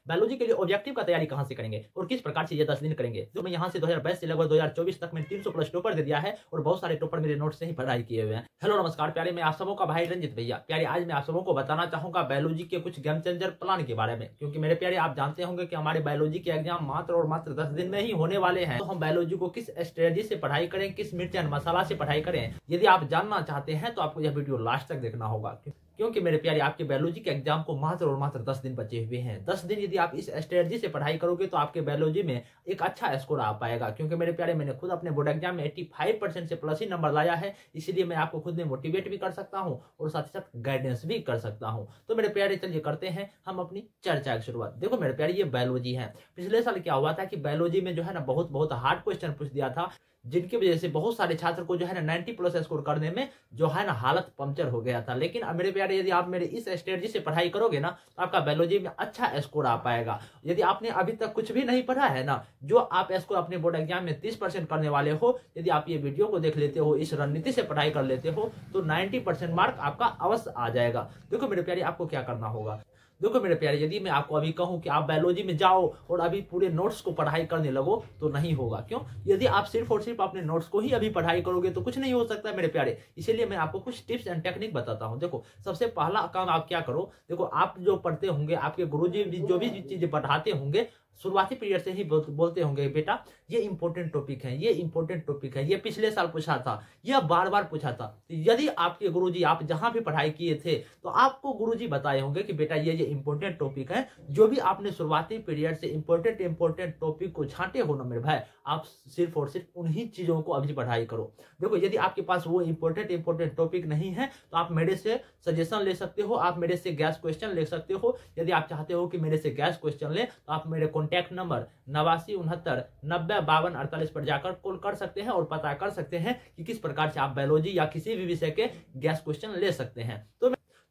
Biology के लिए objective का तैयारी कहां से करेंगे और किस प्रकार से ये 10 दिन करेंगे। तो मैं यहाँ से 2022 से लगभग 2024 तक मैंने 300 प्लस टॉपर दे दिया है और बहुत सारे टॉपर मेरे नोट से ही पढ़ाई किए हुए हैं। हेलो नमस्कार प्यारे, मैं आप सबों का भाई रंजित भैया। प्यारे आज मैं आप सबों को बताना चाहूंगा बायोलॉजी के कुछ गेम चेंजर प्लान के बारे में, क्योंकि मेरे प्यारे आप जानते होंगे कि हमारे बायोलॉजी के एग्जाम मात्र और मात्र 10 दिन में ही होने वाले हैं। तो हम बायोलॉजी को किस स्ट्रेटजी से पढ़ाई करें, किस मिर्च एंड मसाला से पढ़ाई करें, यदि आप जानना चाहते हैं तो आपको यह वीडियो लास्ट तक देखना होगा, क्योंकि मेरे प्यारे आपके बायोलॉजी के एग्जाम को मात्र और मात्र 10 दिन बचे हुए हैं। 10 दिन यदि आप इस स्ट्रेटजी से पढ़ाई करोगे तो आपके बायोलॉजी में एक अच्छा स्कोर आ पाएगा। क्योंकि मेरे प्यारे मैंने खुद अपने बोर्ड एग्जाम में 85% से प्लस ही नंबर लाया है, इसीलिए मैं आपको खुद में मोटिवेट भी कर सकता हूं और साथ ही साथ गाइडेंस भी कर सकता हूं। तो मेरे प्यारे चलिए करते हैं हम अपनी चर्चा की शुरुआत। देखो मेरे प्यारे ये बायोलॉजी है। पिछले साल क्या हुआ था कि बायोलॉजी में जो है ना बहुत हार्ड क्वेश्चन पूछ दिया था, जिनकी वजह से बहुत सारे छात्र को जो है ना 90 प्लस स्कोर करने में जो है ना हालत पंक्चर हो गया था। लेकिन अब मेरे प्यारे यदि आप मेरे इस स्ट्रेटजी से पढ़ाई करोगे ना तो आपका बायोलॉजी में अच्छा स्कोर आ पाएगा। यदि आपने अभी तक कुछ भी नहीं पढ़ा है ना, जो आप स्कोर अपने बोर्ड एग्जाम में 30% करने वाले हो, यदि आप ये वीडियो को देख लेते हो, इस रणनीति से पढ़ाई कर लेते हो तो 90% मार्क आपका अवश्य आ जाएगा। देखो मेरे प्यारे आपको क्या करना होगा। देखो मेरे प्यारे यदि मैं आपको अभी कहूं कि आप बायोलॉजी में जाओ और अभी पूरे नोट्स को पढ़ाई करने लगो तो नहीं होगा। क्यों? यदि आप सिर्फ और सिर्फ अपने नोट्स को ही अभी पढ़ाई करोगे तो कुछ नहीं हो सकता मेरे प्यारे। इसीलिए मैं आपको कुछ टिप्स एंड टेक्निक बताता हूं। देखो सबसे पहला काम आप क्या करो, देखो आप जो पढ़ते होंगे, आपके गुरुजी जो भी चीजें पढ़ाते होंगे, शुरुआती पीरियड से ही बोलते होंगे बेटा ये इंपॉर्टेंट टॉपिक है, ये इंपॉर्टेंट टॉपिक है, ये पिछले साल पूछा था, यह बार बार पूछा था। यदि आपके गुरुजी आप जहां भी पढ़ाई किए थे तो आपको गुरुजी बताए होंगे कि बेटा ये इंपॉर्टेंट टॉपिक है। जो भी आपने शुरुआती पीरियड से इंपॉर्टेंट टॉपिक को छांटे हो ना मेरे भाई, आप सिर्फ और सिर्फ उन्हीं चीजों को अभी पढ़ाई करो। देखो यदि आपके पास वो इंपॉर्टेंट टॉपिक नहीं है तो आप मेरे से सजेशन ले सकते हो, आप मेरे से गैस क्वेश्चन ले सकते हो। यदि आप चाहते हो कि मेरे से गैस क्वेश्चन ले तो आप मेरे कॉन्टैक्ट नंबर 8969905248 पर जाकर कॉल कर सकते हैं और पता कर सकते हैं कि किस प्रकार से आप बायोलॉजी या किसी भी विषय के गैस क्वेश्चन ले सकते हैं।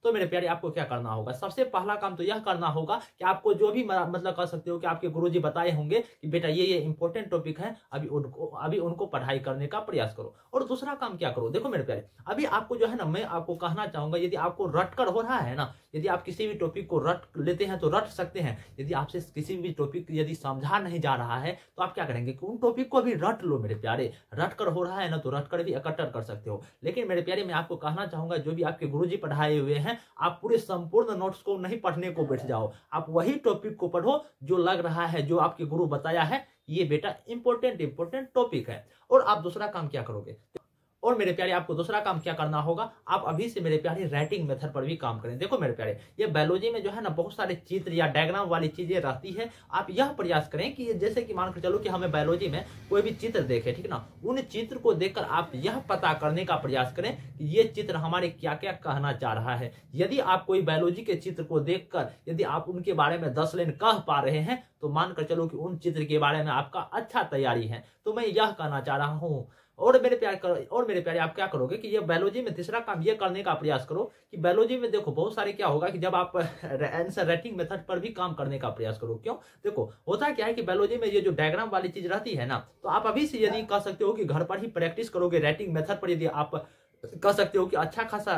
तो मेरे प्यारे आपको क्या करना होगा, सबसे पहला काम तो यह करना होगा कि आपको जो भी मतलब कर सकते हो कि आपके गुरुजी बताए होंगे कि बेटा ये इंपॉर्टेंट टॉपिक है, अभी उनको पढ़ाई करने का प्रयास करो। और दूसरा काम क्या करो, देखो मेरे प्यारे अभी आपको जो है ना मैं आपको कहना चाहूंगा, यदि आपको रट कर हो रहा है ना, यदि आप किसी भी टॉपिक को रट लेते हैं तो रट सकते हैं। यदि आपसे किसी भी टॉपिक यदि समझा नहीं जा रहा है तो आप क्या करेंगे कि उन टॉपिक को भी रट लो मेरे प्यारे। रट कर हो रहा है ना तो रट कर भी इकट्ठा कर सकते हो। लेकिन मेरे प्यारे मैं आपको कहना चाहूंगा जो भी आपके गुरुजी पढ़ाए हुए हैं, आप पूरे संपूर्ण नोट्स को नहीं पढ़ने को बैठ जाओ। आप वही टॉपिक को पढ़ो जो लग रहा है, जो आपके गुरु बताया है ये बेटा इंपॉर्टेंट टॉपिक है। और आप दूसरा काम क्या करोगे, और मेरे प्यारे आपको दूसरा काम क्या करना होगा, आप अभी से मेरे प्यारे राइटिंग मेथड पर भी काम करें। देखो मेरे प्यारे ये बायोलॉजी में जो है ना बहुत सारे चित्र या डायग्राम वाली चीजें रहती है। आप यह प्रयास करें कि जैसे कि मान कर चलो कि हमें बायोलॉजी में कोई भी चित्र देखे, ठीक ना, उन चित्र को देखकर आप यह पता करने का प्रयास करें कि ये चित्र हमारे क्या क्या कहना चाह रहा है। यदि आप कोई बायोलॉजी के चित्र को देखकर यदि आप उनके बारे में 10 लाइन कह पा रहे हैं तो मानकर चलो कि उन चित्र के बारे में आपका अच्छा तैयारी है। तो मैं यह कहना चाह रहा हूं। और मेरे प्यारे आप क्या करोगे कि ये बायोलॉजी में तीसरा काम ये करने का प्रयास करो कि बायोलॉजी में देखो बहुत सारे क्या होगा कि जब आप आंसर राइटिंग मेथड पर भी काम करने का प्रयास करो। क्यों? देखो होता क्या है कि बायोलॉजी में ये जो डायग्राम वाली चीज रहती है ना, तो आप अभी से यदि कह सकते हो कि घर पर ही प्रैक्टिस करोगे राइटिंग मेथड पर, यदि आप कह सकते हो कि अच्छा खासा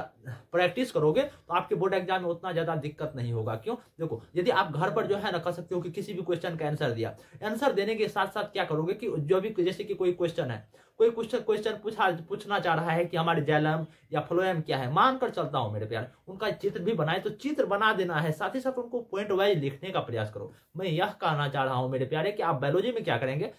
प्रैक्टिस करोगे तो आपके बोर्ड एग्जाम में उतना ज्यादा दिक्कत नहीं होगा। क्यों? देखो यदि आप घर पर जो है ना कह सकते हो कि किसी भी क्वेश्चन का आंसर दिया, आंसर देने के साथ साथ क्या करोगे कि जो भी जैसे कि कोई क्वेश्चन है, कोई क्वेश्चन पूछना चाह रहा है कि हमारे जाइलम या फ्लोएम क्या है, मानकर चलता हूं मेरे प्यारे उनका चित्र भी बनाए तो चित्र बना देना है, साथ ही साथ उनको पॉइंट वाइज लिखने का प्रयास करो। मैं यह कहना चाह रहा हूं मेरे प्यारे कि आप बायोलॉजी में क्या करेंगे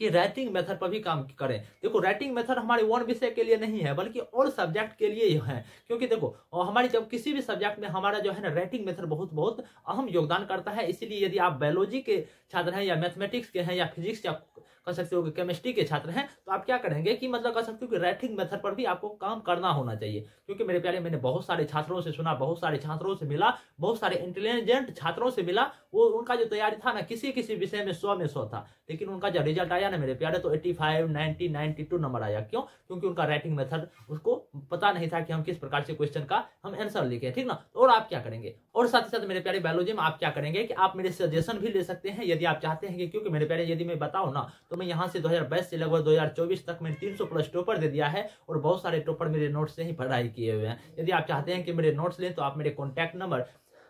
कि राइटिंग मेथड पर भी काम करें। देखो राइटिंग मेथड हमारे वन विषय के लिए नहीं है बल्कि और सब्जेक्ट के लिए है। क्योंकि देखो हमारी जब किसी भी सब्जेक्ट में हमारा जो है ना राइटिंग मेथड बहुत अहम योगदान करता है। इसीलिए यदि आप बायोलॉजी के छात्र हैं या मैथमेटिक्स के हैं या फिजिक्स या कह सकते हो कि केमिस्ट्री के छात्र हैं तो आप क्या करेंगे कि मतलब कह सकते हो कि राइटिंग मेथड पर भी आपको काम करना होना चाहिए। क्योंकि मेरे प्यारे मैंने बहुत सारे छात्रों से सुना, बहुत सारे छात्रों से मिला, बहुत सारे इंटेलिजेंट छात्रों से मिला, वो उनका जो तैयारी था ना किसी विषय में 100 में 100 था, लेकिन उनका जब रिजल्ट आया ना मेरे प्यारे तो 85, 90, 92 नंबर आया। क्यों? क्योंकि उनका राइटिंग मेथड उसको पता नहीं था कि हम किस प्रकार से क्वेश्चन का हम आंसर लिखे, ठीक ना। और आप क्या करेंगे, और साथ ही साथ मेरे प्यारे बायोलॉजी में आप क्या करेंगे कि आप मेरे सजेशन भी ले सकते हैं यदि आप चाहते हैं कि, क्योंकि मेरे प्यारे यदि मैं बताऊं ना तो मैं यहाँ से 2022 से लगभग 2024 तक मैंने 300 प्लस टॉपर दे दिया है और बहुत सारे टॉपर मेरे नोट्स से ही पढ़ाई किए हुए हैं। यदि आप चाहते हैं कि मेरे नोट्स लें तो आप मेरे कॉन्टैक्ट नंबर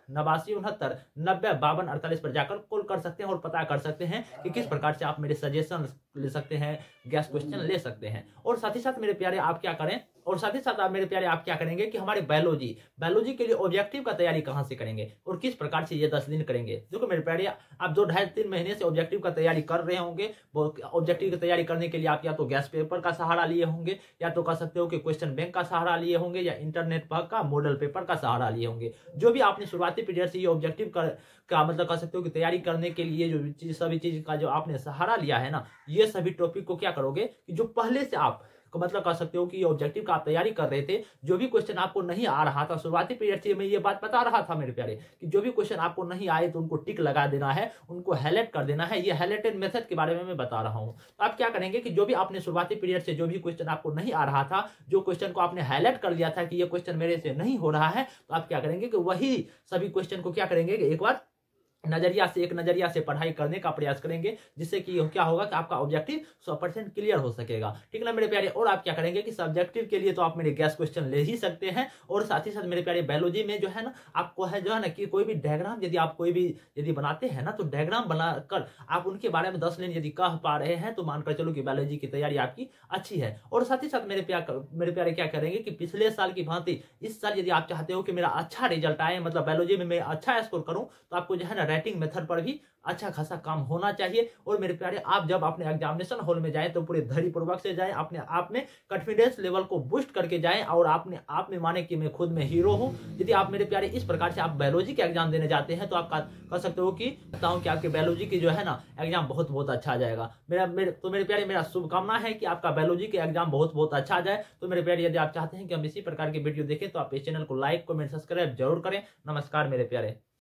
88 69 52 48 पर जाकर कॉल कर सकते हैं और पता कर सकते हैं कि किस प्रकार से आप मेरे सजेशन ले सकते हैं, गैस क्वेश्चन ले सकते हैं। और साथ ही साथ मेरे प्यारे आप क्या करें, और साथ ही साथ आप मेरे प्यारे आप क्या करेंगे कि हमारे बायोलॉजी के लिए ऑब्जेक्टिव का तैयारी कहां से करेंगे और किस प्रकार से ये 10 दिन करेंगे। देखो मेरे प्यारे, आप 2-2.5-3 महीने से ऑब्जेक्टिव का तैयारी कर रहे होंगे। ऑब्जेक्टिव की तैयारी करने के लिए आप या तो गैस पेपर का सहारा लिए होंगे, या तो कह सकते हो कि क्वेश्चन बैंक का सहारा लिए होंगे, या इंटरनेट पर का मॉडल पेपर का सहारा लिए होंगे। जो भी आपने शुरुआती पीरियड से ये ऑब्जेक्टिव का मतलब कह सकते हो कि तैयारी करने के लिए जो सभी चीज का जो आपने सहारा लिया है ना, ये सभी टॉपिक को क्या करोगे कि जो पहले से आप मतलब कह सकते हो कि ऑब्जेक्टिव का आप तैयारी कर रहे थे, जो भी क्वेश्चन आपको नहीं आ रहा था शुरुआती पीरियड से, मैं ये बात बता रहा था मेरे प्यारे कि जो भी क्वेश्चन आपको नहीं आए तो उनको टिक लगा देना है, उनको हाईलाइट कर देना है। ये हाईलाइटेड मेथड के बारे में मैं बता रहा हूं। तो आप क्या करेंगे कि जो भी आपने शुरुआती पीरियड से जो भी क्वेश्चन आपको नहीं आ रहा था, जो क्वेश्चन को आपने हाईलाइट कर लिया था कि ये क्वेश्चन मेरे से नहीं हो रहा है, तो आप क्या करेंगे कि वही सभी क्वेश्चन को क्या करेंगे कि एक बार एक नजरिया से पढ़ाई करने का प्रयास करेंगे, जिससे कि क्या होगा कि आपका ऑब्जेक्टिव 100% क्लियर हो सकेगा। ठीक है ना मेरे प्यारे। और आप क्या करेंगे कि सब्जेक्टिव के लिए तो आप मेरे गैस क्वेश्चन ले ही सकते हैं, और साथ ही साथ मेरे प्यारे बायोलॉजी में जो है ना, आपको है जो है ना कि कोई भी डायग्राम यदि आप कोई भी यदि बनाते हैं ना, तो डायग्राम बनाकर आप उनके बारे में 10 लाइन यदि कह पा रहे हैं, तो मानकर चलो कि बायोलॉजी की तैयारी आपकी अच्छी है। और साथ ही साथ मेरे प्यारे क्या करेंगे कि पिछले साल की भांति इस साल यदि आप चाहते हो कि मेरा अच्छा रिजल्ट आए, मतलब बायोलॉजी में मैं अच्छा स्कोर करूं, तो आपको जो है ना राइटिंग मेथड पर भी अच्छा खासा काम होना चाहिए। और मेरे प्यारे, आप जब अपने एग्जामिनेशन हॉल में जाएं तो पूरे धैर्य पूर्वक से जाएं, अपने आप में कॉन्फिडेंस लेवल को बूस्ट करके जाएं, और आपने आप में माने कि मैं खुद में हीरो हूं। यदि आप मेरे प्यारे इस प्रकार से आप बायोलॉजी के एग्जाम देने जाते हैं, तो आप कह सकते हो कि बताऊं कि आपके बायोलॉजी की जो है ना एग्जाम बहुत बहुत अच्छा आ जाएगा। मेरे प्यारे, मेरा शुभकामना है कि आपका बायोलॉजी के एग्जाम बहुत बहुत अच्छा आ जाए। तो मेरे प्यारे, यदि आप चाहते हैं कि हम इसी प्रकार की वीडियो देखें, तो आप इस चैनल को लाइक, कमेंट, सब्सक्राइब जरूर करें। नमस्कार मेरे प्यारे।